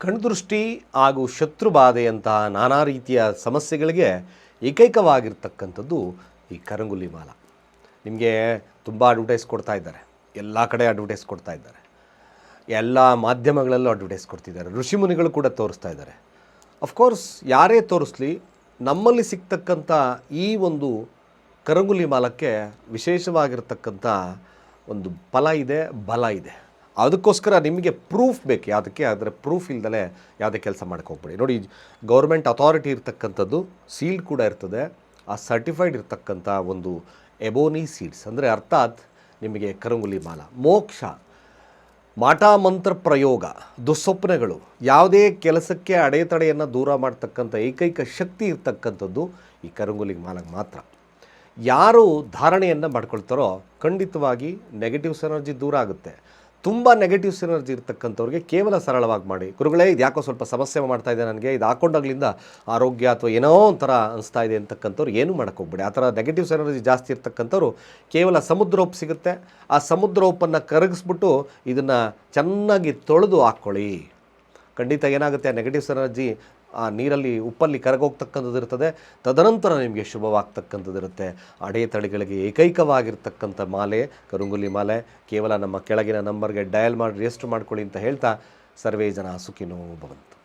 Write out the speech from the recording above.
ಕಣ್ದೃಷ್ಟಿ ಹಾಗೂ ಶತ್ರುಬಾಧೆಯಂತಹ ನಾನಾ ರೀತಿಯ ಸಮಸ್ಯೆಗಳಿಗೆ ಏಕೈಕವಾಗಿರ್ತಕ್ಕಂಥದ್ದು ಈ ಕರಂಗುಲಿ ಮಾಲ. ನಿಮಗೆ ತುಂಬ ಅಡ್ವರ್ಟೈಸ್ ಕೊಡ್ತಾ ಇದ್ದಾರೆ, ಎಲ್ಲ ಕಡೆ ಅಡ್ವರ್ಟೈಸ್ ಕೊಡ್ತಾ ಇದ್ದಾರೆ, ಎಲ್ಲ ಮಾಧ್ಯಮಗಳಲ್ಲೂ ಅಡ್ವರ್ಟೈಸ್ ಕೊಡ್ತಿದ್ದಾರೆ, ಋಷಿಮುನಿಗಳು ಕೂಡ ತೋರಿಸ್ತಾ ಇದ್ದಾರೆ. ಅಫ್ಕೋರ್ಸ್ ಯಾರೇ ತೋರಿಸ್ಲಿ, ನಮ್ಮಲ್ಲಿ ಸಿಗ್ತಕ್ಕಂಥ ಈ ಒಂದು ಕರಂಗುಲಿ ಮಾಲಕ್ಕೆ ವಿಶೇಷವಾಗಿರ್ತಕ್ಕಂಥ ಒಂದು ಫಲ ಇದೆ, ಬಲ ಇದೆ. ಅದಕ್ಕೋಸ್ಕರ ನಿಮಗೆ ಪ್ರೂಫ್ ಬೇಕು. ಯಾವುದಕ್ಕೆ ಆದರೆ ಪ್ರೂಫ್ ಇಲ್ದಲೇ ಯಾವುದೇ ಕೆಲಸ ಮಾಡೋಕ್ಕೆ ಹೋಗ್ಬೇಡಿ. ನೋಡಿ, ಗೌರ್ಮೆಂಟ್ ಅಥಾರಿಟಿ ಇರ್ತಕ್ಕಂಥದ್ದು ಸೀಲ್ಡ್ ಕೂಡ ಇರ್ತದೆ. ಆ ಸರ್ಟಿಫೈಡ್ ಇರ್ತಕ್ಕಂಥ ಒಂದು ಎಬೋನಿ ಸೀಡ್ಸ್ ಅಂದರೆ ಅರ್ಥಾತ್ ನಿಮಗೆ ಕರಂಗುಲಿ ಮಾಲ, ಮೋಕ್ಷ, ಮಾಟ ಮಂತ್ರ ಪ್ರಯೋಗ, ದುಸ್ವಪ್ನಗಳು, ಯಾವುದೇ ಕೆಲಸಕ್ಕೆ ಅಡೆತಡೆಯನ್ನು ದೂರ ಮಾಡ್ತಕ್ಕಂಥ ಏಕೈಕ ಶಕ್ತಿ ಇರ್ತಕ್ಕಂಥದ್ದು ಈ ಕರಂಗುಲಿ ಮಾಲಗೆ ಮಾತ್ರ. ಯಾರು ಧಾರಣೆಯನ್ನು ಮಾಡ್ಕೊಳ್ತಾರೋ ಖಂಡಿತವಾಗಿ ನೆಗೆಟಿವ್ಸ್ ಎನರ್ಜಿ ದೂರ ಆಗುತ್ತೆ. ತುಂಬ ನೆಗೆಟಿವ್ಸ್ ಎನರ್ಜಿ ಇರ್ತಕ್ಕಂಥವ್ರಿಗೆ ಕೇವಲ ಸರಳವಾಗಿ ಮಾಡಿ, ಗುರುಗಳೇ ಇದು ಯಾಕೋ ಸ್ವಲ್ಪ ಸಮಸ್ಯೆ ಮಾಡ್ತಾ ಇದೆ, ನನಗೆ ಇದು ಹಾಕೊಂಡಾಗ್ಲಿಂದ ಆರೋಗ್ಯ ಅಥವಾ ಏನೋ ಒಂಥರ ಅನಿಸ್ತಾ ಇದೆ ಅಂತಕ್ಕಂಥವ್ರು ಏನೂ ಮಾಡೋಕ್ಕೆ ಹೋಗ್ಬೇಡಿ. ಆ ಥರ ನೆಗೆಟಿವ್ಸ್ ಎನರ್ಜಿ ಜಾಸ್ತಿ ಇರ್ತಕ್ಕಂಥವ್ರು ಕೇವಲ ಸಮುದ್ರ ಉಪ್ಪು ಸಿಗುತ್ತೆ, ಆ ಸಮುದ್ರ ಉಪ್ಪನ್ನು ಕರಗಿಸ್ಬಿಟ್ಟು ಇದನ್ನು ಚೆನ್ನಾಗಿ ತೊಳೆದು ಹಾಕ್ಕೊಳ್ಳಿ. ಖಂಡಿತ ಏನಾಗುತ್ತೆ, ಆ ನೆಗೆಟಿವ್ಸ್ ಎನರ್ಜಿ ಆ ನೀರಲ್ಲಿ ಉಪ್ಪಲ್ಲಿ ಕರಗೋಗ್ತಕ್ಕಂಥದ್ದು ಇರ್ತದೆ. ತದನಂತರ ನಿಮಗೆ ಶುಭವಾಗ್ತಕ್ಕಂಥದ್ದು ಇರುತ್ತೆ. ಅಡೆತಡೆಗಳಿಗೆ ಏಕೈಕವಾಗಿರ್ತಕ್ಕಂಥ ಮಾಲೆ ಕರಂಗುಲಿ ಮಾಲೆ. ಕೇವಲ ನಮ್ಮ ಕೆಳಗಿನ ನಂಬರ್ಗೆ ಡಯಲ್ ಮಾಡಿ ರಿಜಿಸ್ಟರ್ ಮಾಡ್ಕೊಳ್ಳಿ ಅಂತ ಹೇಳ್ತಾ, ಸರ್ವೇ ಜನ ಸುಖಿನೋ ಭವಂತು.